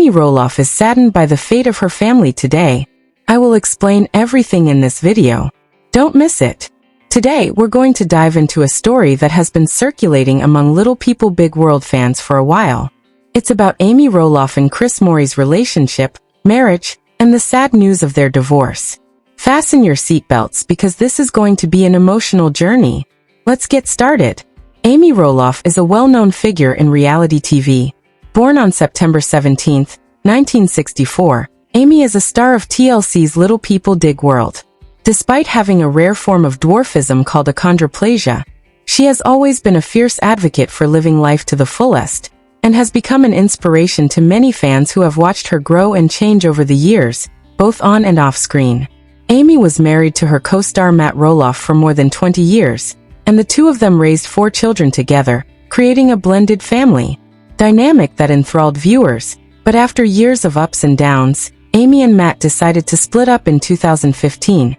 Amy Roloff is saddened by the fate of her family today. I will explain everything in this video. Don't miss it. Today, we're going to dive into a story that has been circulating among Little People Big World fans for a while. It's about Amy Roloff and Chris Morey's relationship, marriage, and the sad news of their divorce. Fasten your seatbelts because this is going to be an emotional journey. Let's get started. Amy Roloff is a well-known figure in reality TV. Born on September 17, 1964, Amy is a star of TLC's Little People Big World. Despite having a rare form of dwarfism called achondroplasia, she has always been a fierce advocate for living life to the fullest, and has become an inspiration to many fans who have watched her grow and change over the years, both on and off screen. Amy was married to her co-star Matt Roloff for more than 20 years, and the two of them raised 4 children together, creating a blended family dynamic that enthralled viewers. But after years of ups and downs, Amy and Matt decided to split up in 2015,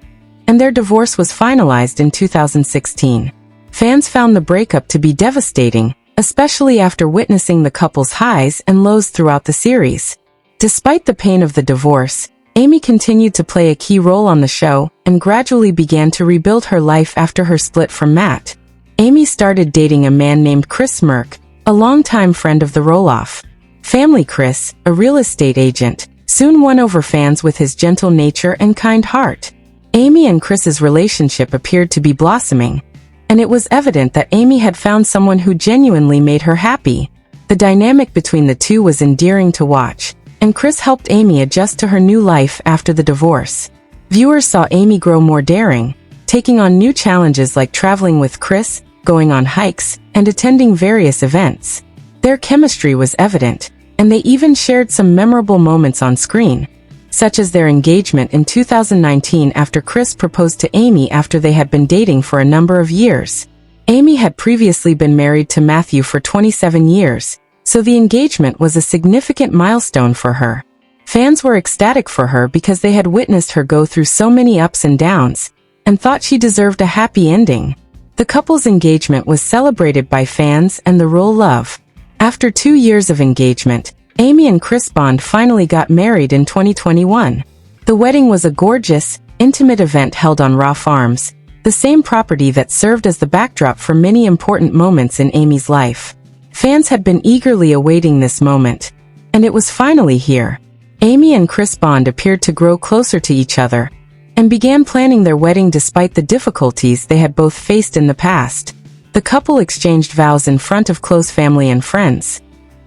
and their divorce was finalized in 2016. Fans found the breakup to be devastating, especially after witnessing the couple's highs and lows throughout the series. Despite the pain of the divorce, Amy continued to play a key role on the show and gradually began to rebuild her life after her split from Matt. Amy started dating a man named Chris Merck, a longtime friend of the Roloff family. Chris, a real estate agent, soon won over fans with his gentle nature and kind heart. Amy and Chris's relationship appeared to be blossoming, and it was evident that Amy had found someone who genuinely made her happy. The dynamic between the two was endearing to watch, and Chris helped Amy adjust to her new life after the divorce. Viewers saw Amy grow more daring, taking on new challenges like traveling with Chris, going on hikes, and attending various events. Their chemistry was evident, and they even shared some memorable moments on screen, such as their engagement in 2019 after Chris proposed to Amy after they had been dating for a number of years. Amy had previously been married to Matthew for 27 years, so the engagement was a significant milestone for her. Fans were ecstatic for her because they had witnessed her go through so many ups and downs, and thought she deserved a happy ending. The couple's engagement was celebrated by fans and the royal love. After 2 years of engagement, Amy and Chris Bond finally got married in 2021. The wedding was a gorgeous, intimate event held on Raw Farms, the same property that served as the backdrop for many important moments in Amy's life. Fans had been eagerly awaiting this moment, and it was finally here. Amy and Chris Bond appeared to grow closer to each other, and began planning their wedding despite the difficulties they had both faced in the past. The couple exchanged vows in front of close family and friends,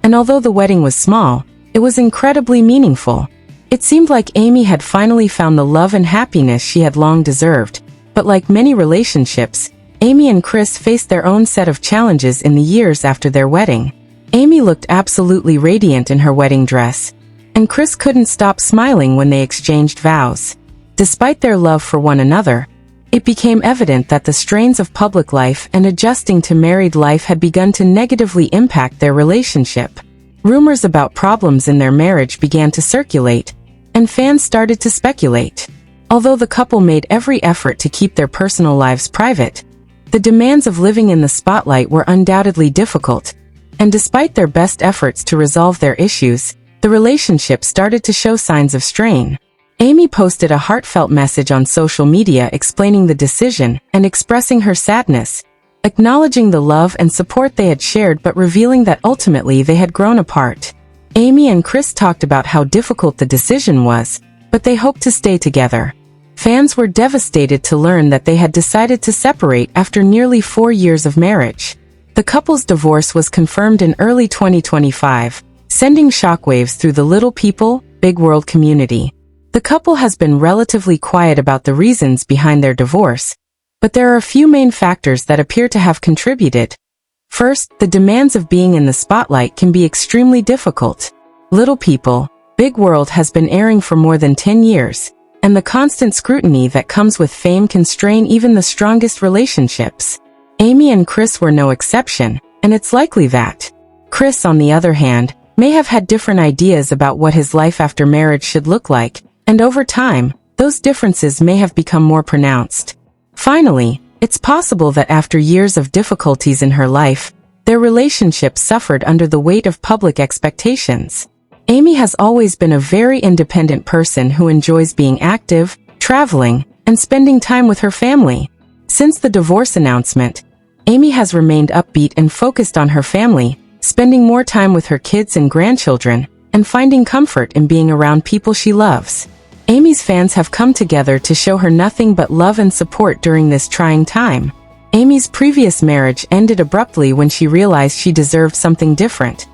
and although the wedding was small, it was incredibly meaningful. It seemed like Amy had finally found the love and happiness she had long deserved, but like many relationships, Amy and Chris faced their own set of challenges in the years after their wedding. Amy looked absolutely radiant in her wedding dress, and Chris couldn't stop smiling when they exchanged vows. Despite their love for one another, it became evident that the strains of public life and adjusting to married life had begun to negatively impact their relationship. Rumors about problems in their marriage began to circulate, and fans started to speculate. Although the couple made every effort to keep their personal lives private, the demands of living in the spotlight were undoubtedly difficult, and despite their best efforts to resolve their issues, the relationship started to show signs of strain. Amy posted a heartfelt message on social media explaining the decision and expressing her sadness, acknowledging the love and support they had shared but revealing that ultimately they had grown apart. Amy and Chris talked about how difficult the decision was, but they hoped to stay together. Fans were devastated to learn that they had decided to separate after nearly 4 years of marriage. The couple's divorce was confirmed in early 2025, sending shockwaves through the Little People, Big World community. The couple has been relatively quiet about the reasons behind their divorce, but there are a few main factors that appear to have contributed. First, the demands of being in the spotlight can be extremely difficult. Little People, Big World has been airing for more than 10 years, and the constant scrutiny that comes with fame can strain even the strongest relationships. Amy and Chris were no exception, and it's likely that Chris, on the other hand, may have had different ideas about what his life after marriage should look like, and over time, those differences may have become more pronounced. Finally, it's possible that after years of difficulties in her life, their relationship suffered under the weight of public expectations. Amy has always been a very independent person who enjoys being active, traveling, and spending time with her family. Since the divorce announcement, Amy has remained upbeat and focused on her family, spending more time with her kids and grandchildren, and finding comfort in being around people she loves. Amy's fans have come together to show her nothing but love and support during this trying time. Amy's previous marriage ended abruptly when she realized she deserved something different.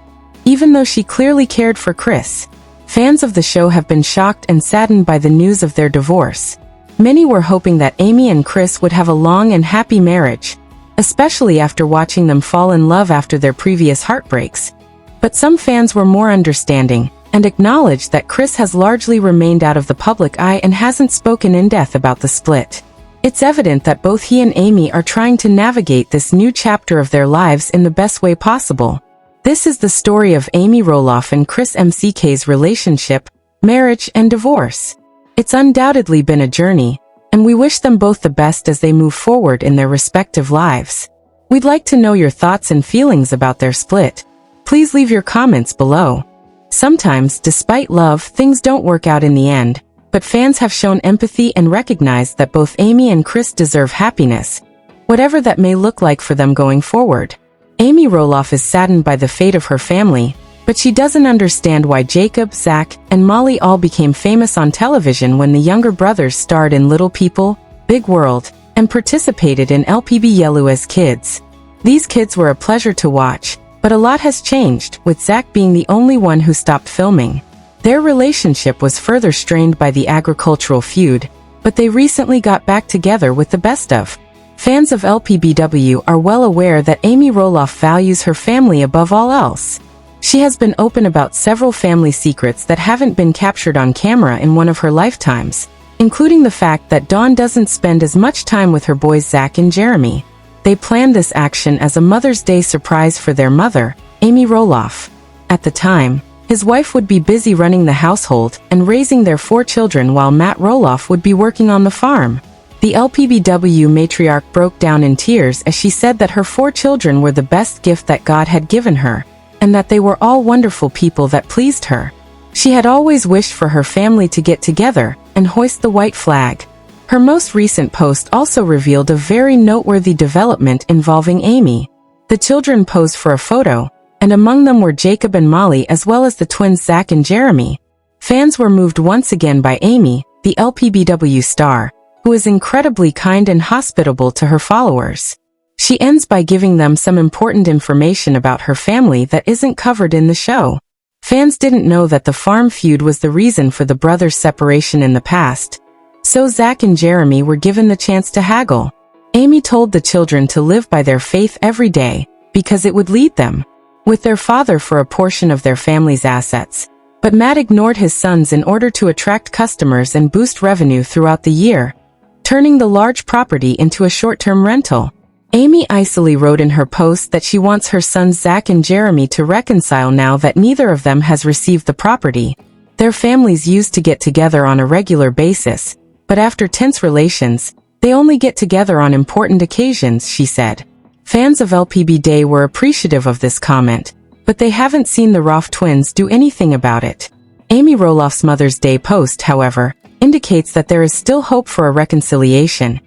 Even though she clearly cared for Chris, fans of the show have been shocked and saddened by the news of their divorce. Many were hoping that Amy and Chris would have a long and happy marriage, especially after watching them fall in love after their previous heartbreaks. But some fans were more understanding and acknowledged that Chris has largely remained out of the public eye and hasn't spoken in depth about the split. It's evident that both he and Amy are trying to navigate this new chapter of their lives in the best way possible. This is the story of Amy Roloff and Chris McKay's relationship, marriage, and divorce. It's undoubtedly been a journey, and we wish them both the best as they move forward in their respective lives. We'd like to know your thoughts and feelings about their split. Please leave your comments below. Sometimes, despite love, things don't work out in the end, but fans have shown empathy and recognized that both Amy and Chris deserve happiness, whatever that may look like for them going forward. Amy Roloff is saddened by the fate of her family, but she doesn't understand why Jacob, Zach, and Molly all became famous on television when the younger brothers starred in Little People, Big World, and participated in LPBW as kids. These kids were a pleasure to watch, but a lot has changed, with Zach being the only one who stopped filming. Their relationship was further strained by the agricultural feud, but they recently got back together with the best of. Fans of LPBW are well aware that Amy Roloff values her family above all else. She has been open about several family secrets that haven't been captured on camera in one of her lifetimes, including the fact that Dawn doesn't spend as much time with her boys Zach and Jeremy. They planned this action as a Mother's Day surprise for their mother, Amy Roloff. At the time, his wife would be busy running the household and raising their 4 children while Matt Roloff would be working on the farm. The LPBW matriarch broke down in tears as she said that her 4 children were the best gift that God had given her, and that they were all wonderful people that pleased her. She had always wished for her family to get together and hoist the white flag. Her most recent post also revealed a very noteworthy development involving Amy. The children posed for a photo, and among them were Jacob and Molly as well as the twins Zach and Jeremy. Fans were moved once again by Amy, the LPBW star, who is incredibly kind and hospitable to her followers. She ends by giving them some important information about her family that isn't covered in the show. Fans didn't know that the farm feud was the reason for the brothers' separation in the past, so Zach and Jeremy were given the chance to haggle. Amy told the children to live by their faith every day, because it would lead them with their father for a portion of their family's assets. But Matt ignored his sons in order to attract customers and boost revenue throughout the year, turning the large property into a short-term rental. Amy icily wrote in her post that she wants her sons Zach and Jeremy to reconcile now that neither of them has received the property. Their families used to get together on a regular basis, but after tense relations, they only get together on important occasions, she said. Fans of LPBW were appreciative of this comment, but they haven't seen the Roloff twins do anything about it. Amy Roloff's Mother's Day post, however, indicates that there is still hope for a reconciliation,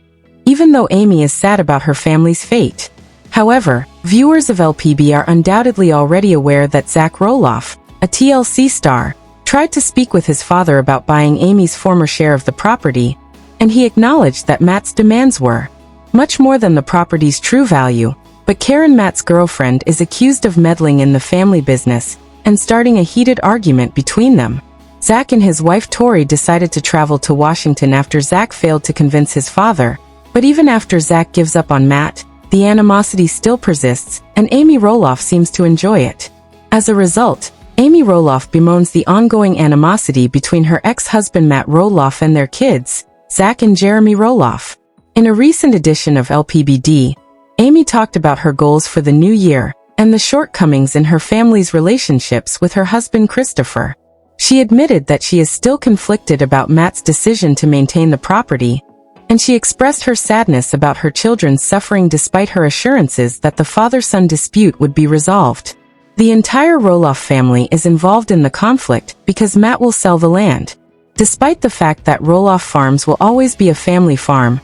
even though Amy is sad about her family's fate. However, viewers of LPB are undoubtedly already aware that Zach Roloff, a TLC star, tried to speak with his father about buying Amy's former share of the property, and he acknowledged that Matt's demands were much more than the property's true value. But Caryn, Matt's girlfriend, is accused of meddling in the family business and starting a heated argument between them. Zach and his wife Tori decided to travel to Washington after Zach failed to convince his father, but even after Zach gives up on Matt, the animosity still persists, and Amy Roloff seems to enjoy it. As a result, Amy Roloff bemoans the ongoing animosity between her ex-husband Matt Roloff and their kids, Zach and Jeremy Roloff. In a recent edition of LPBD, Amy talked about her goals for the new year and the shortcomings in her family's relationships with her husband Christopher. She admitted that she is still conflicted about Matt's decision to maintain the property, and she expressed her sadness about her children's suffering despite her assurances that the father-son dispute would be resolved. The entire Roloff family is involved in the conflict because Matt will sell the land. Despite the fact that Roloff Farms will always be a family farm,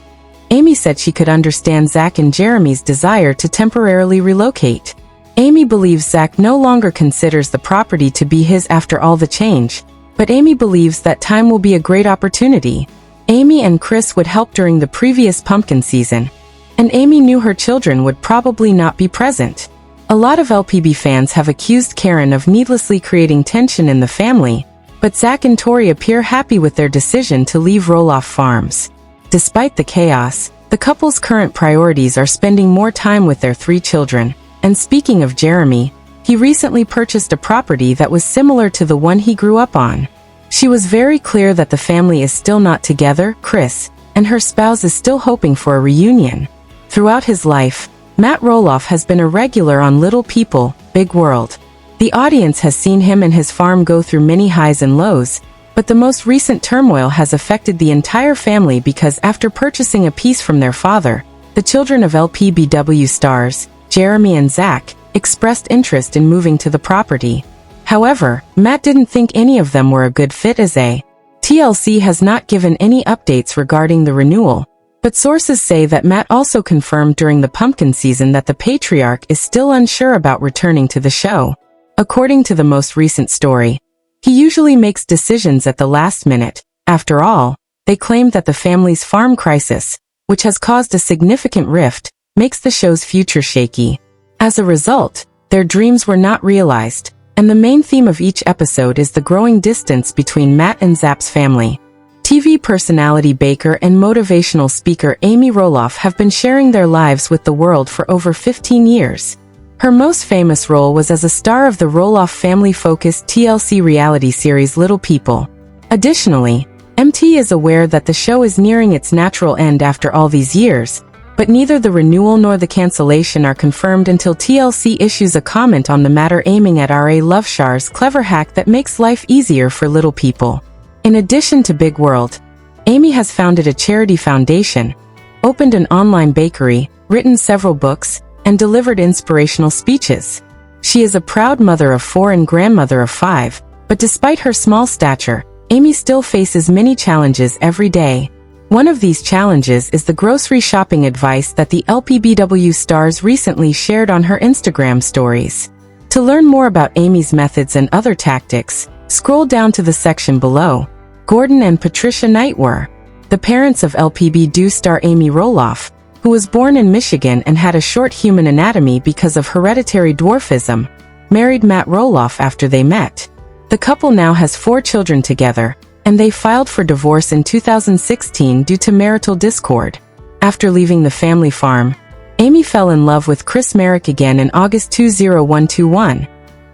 Amy said she could understand Zach and Jeremy's desire to temporarily relocate. Amy believes Zach no longer considers the property to be his after all the change, but Amy believes that time will be a great opportunity. Amy and Chris would help during the previous pumpkin season, and Amy knew her children would probably not be present. A lot of LPB fans have accused Caryn of needlessly creating tension in the family, but Zach and Tori appear happy with their decision to leave Roloff Farms. Despite the chaos, the couple's current priorities are spending more time with their 3 children. And speaking of Jeremy, he recently purchased a property that was similar to the one he grew up on. She was very clear that the family is still not together, Chris, and her spouse is still hoping for a reunion. Throughout his life, Matt Roloff has been a regular on Little People, Big World. The audience has seen him and his farm go through many highs and lows, but the most recent turmoil has affected the entire family because after purchasing a piece from their father, the children of LPBW stars, Jeremy and Zach, expressed interest in moving to the property. However, Matt didn't think any of them were a good fit as a TLC has not given any updates regarding the renewal, but sources say that Matt also confirmed during the pumpkin season that the patriarch is still unsure about returning to the show. According to the most recent story, he usually makes decisions at the last minute. After all, they claim that the family's farm crisis, which has caused a significant rift, makes the show's future shaky. As a result, their dreams were not realized, and the main theme of each episode is the growing distance between Matt and Zap's family. TV personality Baker and motivational speaker Amy Roloff have been sharing their lives with the world for over 15 years. Her most famous role was as a star of the Roloff family-focused TLC reality series Little People. Additionally, MT is aware that the show is nearing its natural end after all these years, but neither the renewal nor the cancellation are confirmed until TLC issues a comment on the matter aiming at R.A. Loveshar's clever hack that makes life easier for little people. In addition to Big World, Amy has founded a charity foundation, opened an online bakery, written several books, and delivered inspirational speeches. She is a proud mother of 4 and grandmother of 5, but despite her small stature, Amy still faces many challenges every day. One of these challenges is the grocery shopping advice that the LPBW stars recently shared on her Instagram stories. To learn more about Amy's methods and other tactics, scroll down to the section below. Gordon and Patricia Knight were the parents of LPBW star Amy Roloff, who was born in Michigan and had a short human anatomy because of hereditary dwarfism, married Matt Roloff after they met. The couple now has 4 children together, and they filed for divorce in 2016 due to marital discord. After leaving the family farm, Amy fell in love with Chris Merrick again in August 2021,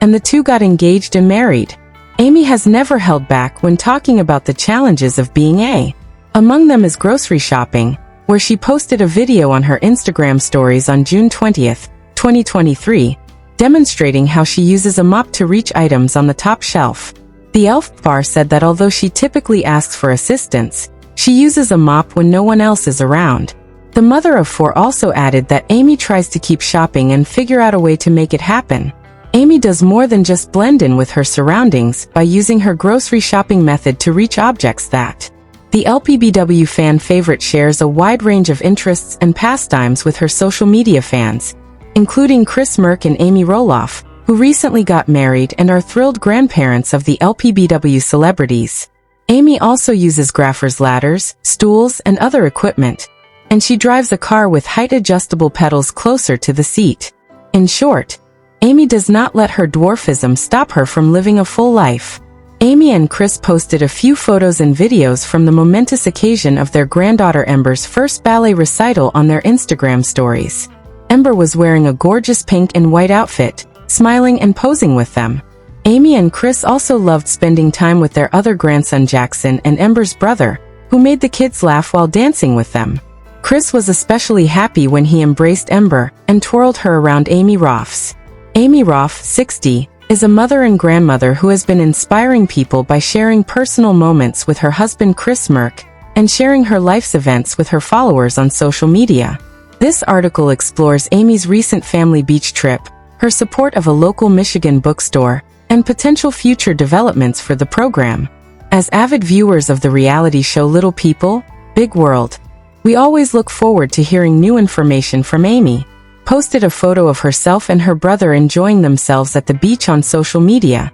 and the two got engaged and married. Amy has never held back when talking about the challenges of being a. Among them is grocery shopping, where she posted a video on her Instagram stories on June 20, 2023, demonstrating how she uses a mop to reach items on the top shelf. The elf bar said that although she typically asks for assistance, she uses a mop when no one else is around. The mother of 4 also added that Amy tries to keep shopping and figure out a way to make it happen. Amy does more than just blend in with her surroundings by using her grocery shopping method to reach objects that. The LPBW fan favorite shares a wide range of interests and pastimes with her social media fans, including Chris Merck and Amy Roloff, who recently got married and are thrilled grandparents of the LPBW celebrities. Amy also uses graphers ladders, stools, and other equipment, and she drives a car with height-adjustable pedals closer to the seat. In short, Amy does not let her dwarfism stop her from living a full life. Amy and Chris posted a few photos and videos from the momentous occasion of their granddaughter Ember's first ballet recital on their Instagram stories. Ember was wearing a gorgeous pink and white outfit, smiling and posing with them. Amy and Chris also loved spending time with their other grandson Jackson and Ember's brother, who made the kids laugh while dancing with them. Chris was especially happy when he embraced Ember and twirled her around Amy Roffs. Amy Roff, 60, is a mother and grandmother who has been inspiring people by sharing personal moments with her husband Chris Merck and sharing her life's events with her followers on social media. This article explores Amy's recent family beach trip, her support of a local Michigan bookstore, and potential future developments for the program. As avid viewers of the reality show Little People, Big World, we always look forward to hearing new information from Amy. Posted a photo of herself and her brother enjoying themselves at the beach on social media.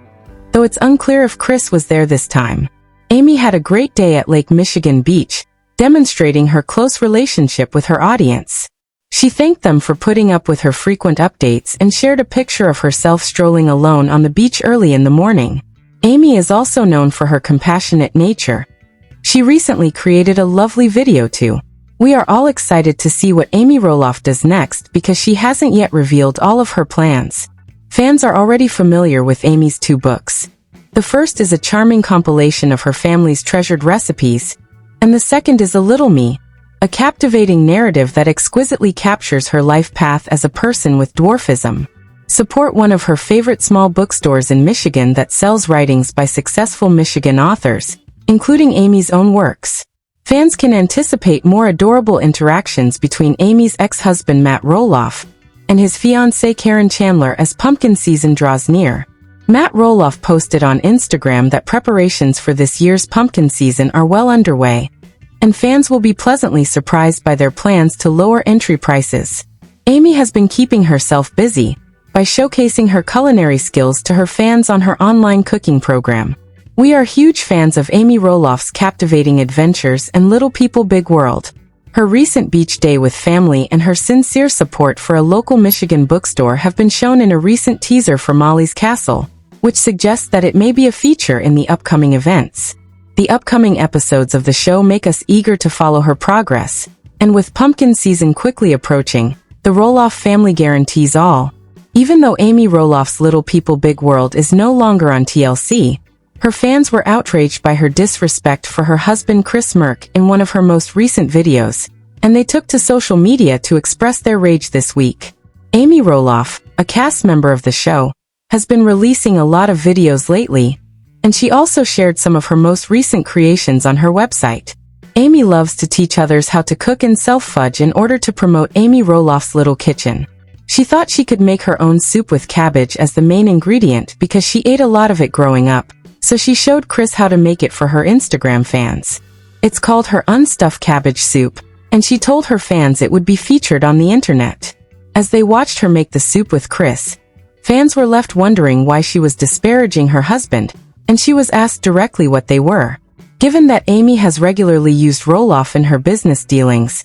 Though it's unclear if Chris was there this time. Amy had a great day at Lake Michigan Beach, demonstrating her close relationship with her audience. She thanked them for putting up with her frequent updates and shared a picture of herself strolling alone on the beach early in the morning. Amy is also known for her compassionate nature. She recently created a lovely video too. We are all excited to see what Amy Roloff does next because she hasn't yet revealed all of her plans. Fans are already familiar with Amy's 2 books. The first is a charming compilation of her family's treasured recipes, and the second is A Little Me, a captivating narrative that exquisitely captures her life path as a person with dwarfism. Support one of her favorite small bookstores in Michigan that sells writings by successful Michigan authors, including Amy's own works. Fans can anticipate more adorable interactions between Amy's ex-husband Matt Roloff and his fiancée Caryn Chandler as pumpkin season draws near. Matt Roloff posted on Instagram that preparations for this year's pumpkin season are well underway, and fans will be pleasantly surprised by their plans to lower entry prices. Amy has been keeping herself busy by showcasing her culinary skills to her fans on her online cooking program. We are huge fans of Amy Roloff's captivating adventures and Little People Big World. Her recent beach day with family and her sincere support for a local Michigan bookstore have been shown in a recent teaser for Molly's Castle, which suggests that it may be a feature in the upcoming events. The upcoming episodes of the show make us eager to follow her progress, and with pumpkin season quickly approaching, the Roloff family guarantees all. Even though Amy Roloff's Little People Big World is no longer on TLC, her fans were outraged by her disrespect for her husband Chris Merck in one of her most recent videos, and they took to social media to express their rage this week. Amy Roloff, a cast member of the show, has been releasing a lot of videos lately, and she also shared some of her most recent creations on her website. Amy loves to teach others how to cook and sell fudge in order to promote Amy Roloff's Little Kitchen. She thought she could make her own soup with cabbage as the main ingredient because she ate a lot of it growing up, so she showed Chris how to make it for her Instagram fans. It's called her unstuffed cabbage soup, and she told her fans it would be featured on the internet. As they watched her make the soup with Chris, fans were left wondering why she was disparaging her husband, and she was asked directly what they were. Given that Amy has regularly used Roloff in her business dealings,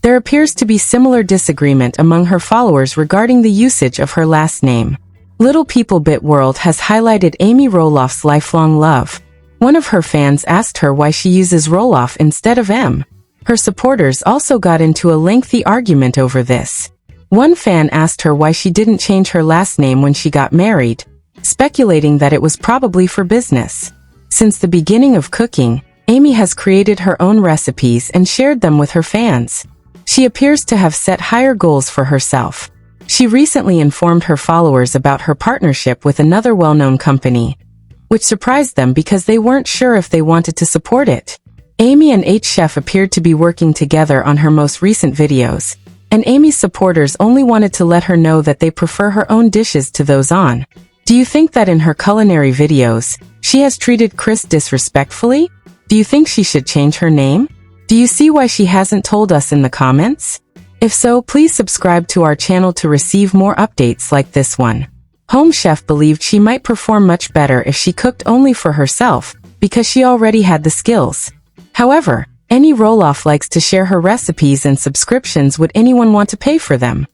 there appears to be similar disagreement among her followers regarding the usage of her last name. Little People Bit World has highlighted Amy Roloff's lifelong love. One of her fans asked her why she uses Roloff instead of M. Her supporters also got into a lengthy argument over this. One fan asked her why she didn't change her last name when she got married, speculating that it was probably for business. Since the beginning of cooking, Amy has created her own recipes and shared them with her fans. She appears to have set higher goals for herself. She recently informed her followers about her partnership with another well-known company, which surprised them because they weren't sure if they wanted to support it. Amy and H-Chef appeared to be working together on her most recent videos, and Amy's supporters only wanted to let her know that they prefer her own dishes to those on. Do you think that in her culinary videos, she has treated Chris disrespectfully? Do you think she should change her name? Do you see why she hasn't told us in the comments? If so, please subscribe to our channel to receive more updates like this one. Home Chef believed she might perform much better if she cooked only for herself, because she already had the skills. However, Amy Roloff likes to share her recipes and subscriptions. Would anyone want to pay for them?